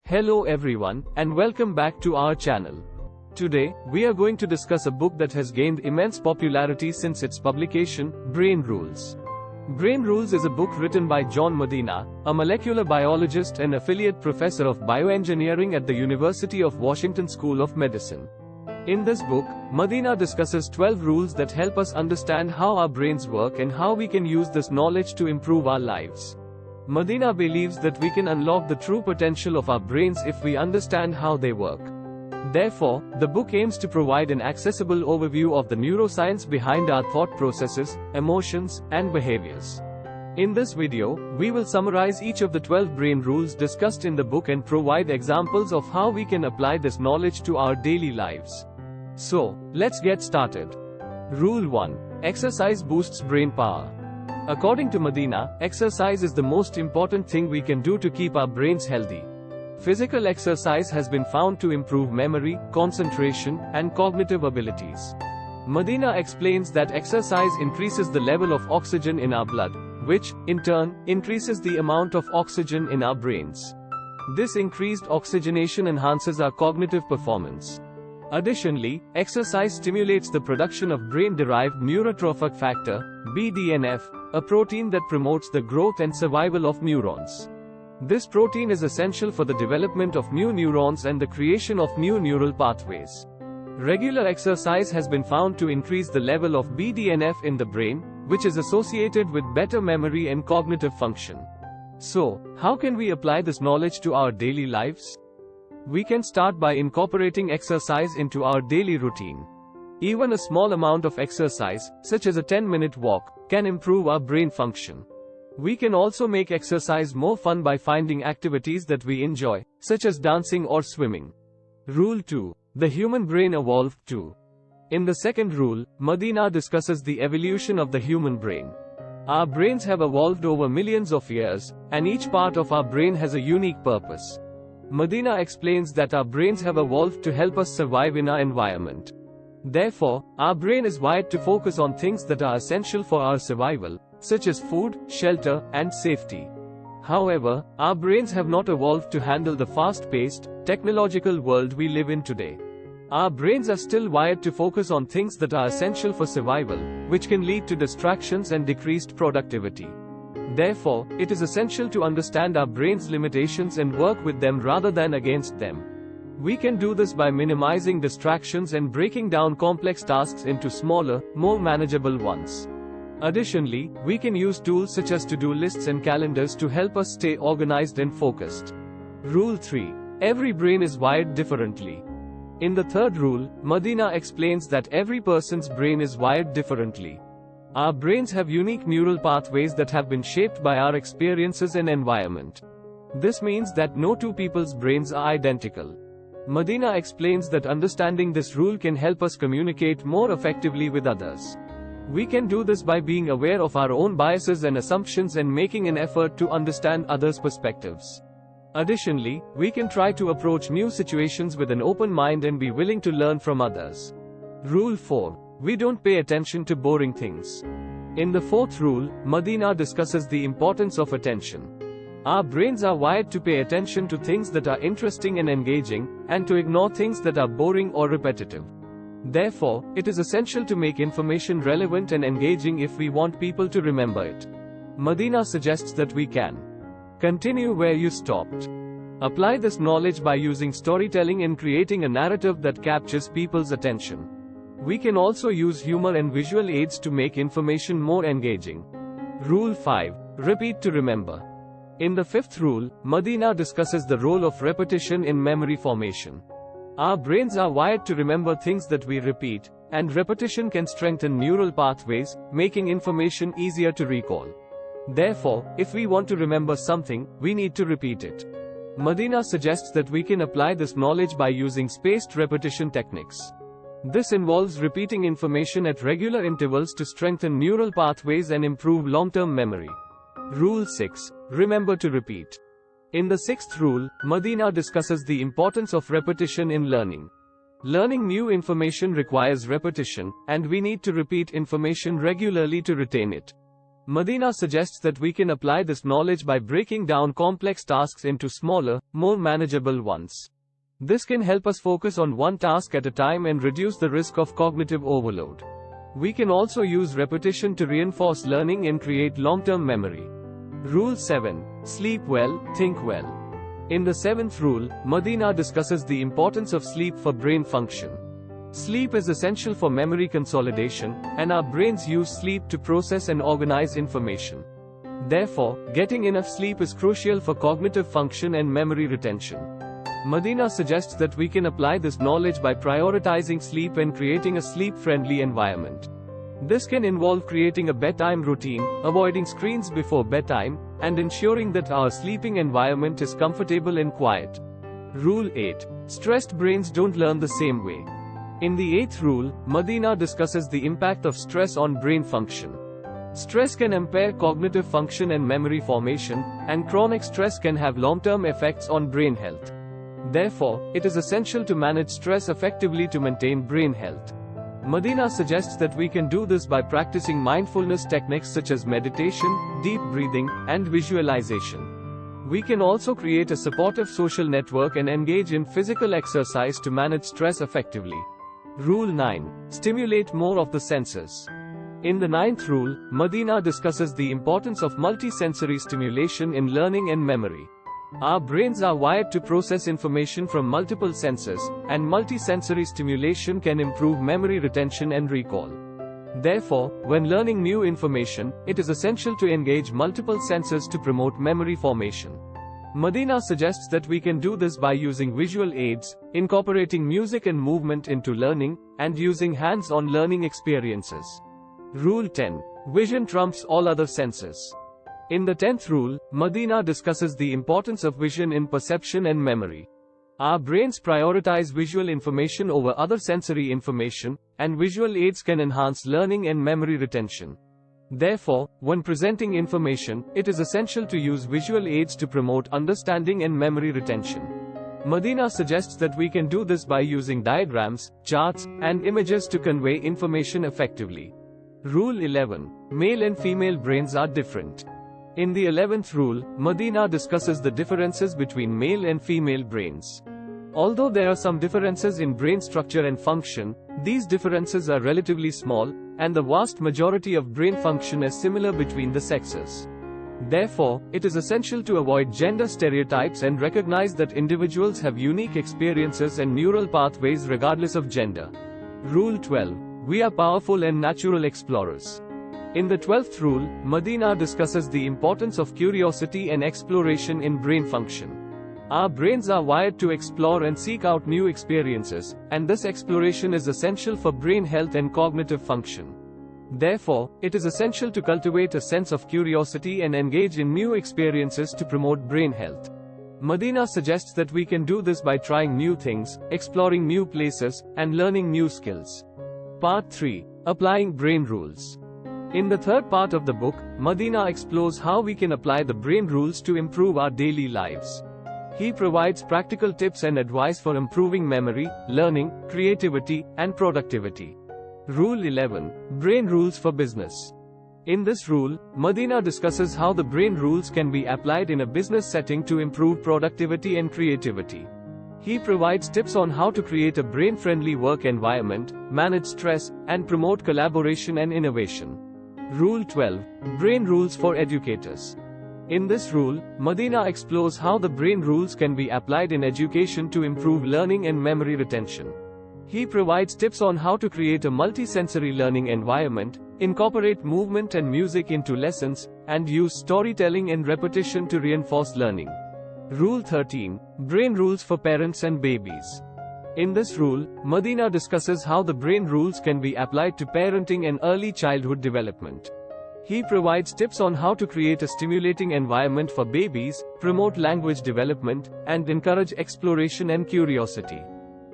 Hello everyone, and welcome back to our channel. Today, we are going to discuss a book that has gained immense popularity since its publication, Brain Rules. Brain Rules is a book written by John Medina, a molecular biologist and affiliate professor of bioengineering at the University of Washington School of Medicine. In this book, Medina discusses 12 rules that help us understand how our brains work and how we can use this knowledge to improve our lives. Medina believes that we can unlock the true potential of our brains if we understand how they work. Therefore, the book aims to provide an accessible overview of the neuroscience behind our thought processes, emotions, and behaviors. In this video, we will summarize each of the 12 brain rules discussed in the book and provide examples of how we can apply this knowledge to our daily lives. So, let's get started. Rule 1. Exercise boosts brain power. According to Medina, exercise is the most important thing we can do to keep our brains healthy. Physical exercise has been found to improve memory, concentration, and cognitive abilities. Medina explains that exercise increases the level of oxygen in our blood, which, in turn, increases the amount of oxygen in our brains. This increased oxygenation enhances our cognitive performance. Additionally, exercise stimulates the production of brain-derived neurotrophic factor, BDNF, a protein that promotes the growth and survival of neurons. This protein is essential for the development of new neurons and the creation of new neural pathways. Regular exercise has been found to increase the level of BDNF in the brain, which is associated with better memory and cognitive function. So, how can we apply this knowledge to our daily lives? We can start by incorporating exercise into our daily routine. Even a small amount of exercise, such as a 10-minute walk, can improve our brain function. We can also make exercise more fun by finding activities that we enjoy, such as dancing or swimming. Rule 2. The human brain evolved too. In the second rule, Medina discusses the evolution of the human brain. Our brains have evolved over millions of years, and each part of our brain has a unique purpose. Medina explains that our brains have evolved to help us survive in our environment. Therefore, our brain is wired to focus on things that are essential for our survival, such as food, shelter, and safety. However, our brains have not evolved to handle the fast-paced, technological world we live in today. Our brains are still wired to focus on things that are essential for survival, which can lead to distractions and decreased productivity. Therefore, it is essential to understand our brain's limitations and work with them rather than against them. We can do this by minimizing distractions and breaking down complex tasks into smaller, more manageable ones. Additionally, we can use tools such as to-do lists and calendars to help us stay organized and focused. Rule 3. Every brain is wired differently. In the third rule, Medina explains that every person's brain is wired differently. Our brains have unique neural pathways that have been shaped by our experiences and environment. This means that no two people's brains are identical. Medina explains that understanding this rule can help us communicate more effectively with others. We can do this by being aware of our own biases and assumptions and making an effort to understand others' perspectives. Additionally, we can try to approach new situations with an open mind and be willing to learn from others. Rule 4. We don't pay attention to boring things. In the fourth rule, Medina discusses the importance of attention. Our brains are wired to pay attention to things that are interesting and engaging, and to ignore things that are boring or repetitive. Therefore, it is essential to make information relevant and engaging if we want people to remember it. Medina suggests that we can continue where you stopped. Apply this knowledge by using storytelling and creating a narrative that captures people's attention. We can also use humor and visual aids to make information more engaging. Rule 5. Repeat to remember. In the fifth rule, Medina discusses the role of repetition in memory formation. Our brains are wired to remember things that we repeat, and repetition can strengthen neural pathways, making information easier to recall. Therefore, if we want to remember something, we need to repeat it. Medina suggests that we can apply this knowledge by using spaced repetition techniques. This involves repeating information at regular intervals to strengthen neural pathways and improve long-term memory. Rule 6. Remember to repeat. In the sixth rule, Medina discusses the importance of repetition in learning. Learning new information requires repetition, and we need to repeat information regularly to retain it. Medina suggests that we can apply this knowledge by breaking down complex tasks into smaller, more manageable ones. This can help us focus on one task at a time and reduce the risk of cognitive overload. We can also use repetition to reinforce learning and create long-term memory. Rule 7. Sleep well, think well. In the 7th rule, Medina discusses the importance of sleep for brain function. Sleep is essential for memory consolidation, and our brains use sleep to process and organize information. Therefore, getting enough sleep is crucial for cognitive function and memory retention. Medina suggests that we can apply this knowledge by prioritizing sleep and creating a sleep-friendly environment. This can involve creating a bedtime routine, avoiding screens before bedtime, and ensuring that our sleeping environment is comfortable and quiet. Rule 8. Stressed brains don't learn the same way. In the 8th rule, Medina discusses the impact of stress on brain function. Stress can impair cognitive function and memory formation, and chronic stress can have long-term effects on brain health. Therefore, it is essential to manage stress effectively to maintain brain health. Medina suggests that we can do this by practicing mindfulness techniques such as meditation, deep breathing, and visualization. We can also create a supportive social network and engage in physical exercise to manage stress effectively. Rule 9. Stimulate more of the senses. In the 9th rule, Medina discusses the importance of multisensory stimulation in learning and memory. Our brains are wired to process information from multiple senses, and multisensory stimulation can improve memory retention and recall. Therefore, when learning new information, it is essential to engage multiple senses to promote memory formation. Medina suggests that we can do this by using visual aids, incorporating music and movement into learning, and using hands-on learning experiences. Rule 10. Vision trumps all other senses. In the 10th rule, Medina discusses the importance of vision in perception and memory. Our brains prioritize visual information over other sensory information, and visual aids can enhance learning and memory retention. Therefore, when presenting information, it is essential to use visual aids to promote understanding and memory retention. Medina suggests that we can do this by using diagrams, charts, and images to convey information effectively. Rule 11. Male and female brains are different. In the 11th rule, Medina discusses the differences between male and female brains. Although there are some differences in brain structure and function, these differences are relatively small, and the vast majority of brain function is similar between the sexes. Therefore, it is essential to avoid gender stereotypes and recognize that individuals have unique experiences and neural pathways regardless of gender. Rule 12. We are powerful and natural explorers. In the 12th rule, Medina discusses the importance of curiosity and exploration in brain function. Our brains are wired to explore and seek out new experiences, and this exploration is essential for brain health and cognitive function. Therefore, it is essential to cultivate a sense of curiosity and engage in new experiences to promote brain health. Medina suggests that we can do this by trying new things, exploring new places, and learning new skills. Part 3. Applying brain rules. In the third part of the book, Medina explores how we can apply the brain rules to improve our daily lives. He provides practical tips and advice for improving memory, learning, creativity, and productivity. Rule 11. Brain rules for business. In this rule, Medina discusses how the brain rules can be applied in a business setting to improve productivity and creativity. He provides tips on how to create a brain-friendly work environment, manage stress, and promote collaboration and innovation. Rule 12. Brain rules for educators. In this rule, Medina explores how the brain rules can be applied in education to improve learning and memory retention. He provides tips on how to create a multisensory learning environment, incorporate movement and music into lessons, and use storytelling and repetition to reinforce learning. Rule 13. Brain rules for parents and babies. In this rule, Medina discusses how the brain rules can be applied to parenting and early childhood development. He provides tips on how to create a stimulating environment for babies, promote language development, and encourage exploration and curiosity.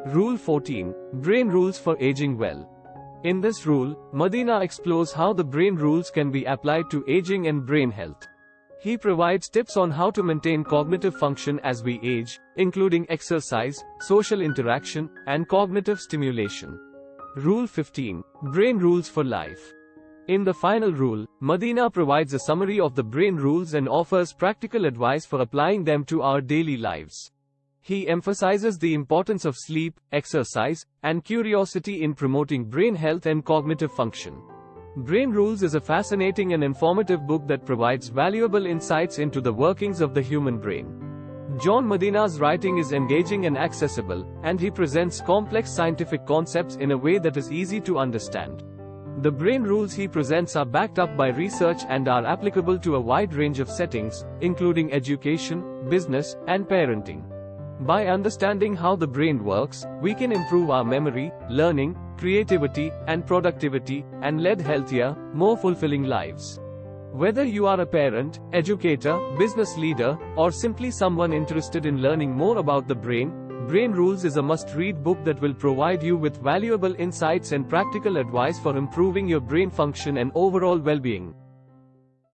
Rule 14. Brain rules for aging well. In this rule, Medina explores how the brain rules can be applied to aging and brain health. He provides tips on how to maintain cognitive function as we age, including exercise, social interaction, and cognitive stimulation. Rule 15. Brain rules for life. In the final rule, Medina provides a summary of the brain rules and offers practical advice for applying them to our daily lives. He emphasizes the importance of sleep, exercise, and curiosity in promoting brain health and cognitive function. Brain Rules is a fascinating and informative book that provides valuable insights into the workings of the human brain. John Medina's writing is engaging and accessible, and he presents complex scientific concepts in a way that is easy to understand. The brain rules he presents are backed up by research and are applicable to a wide range of settings, including education, business, and parenting. By understanding how the brain works, we can improve our memory, learning, creativity, and productivity, and lead healthier, more fulfilling lives. Whether you are a parent, educator, business leader, or simply someone interested in learning more about the brain, Brain Rules is a must-read book that will provide you with valuable insights and practical advice for improving your brain function and overall well-being.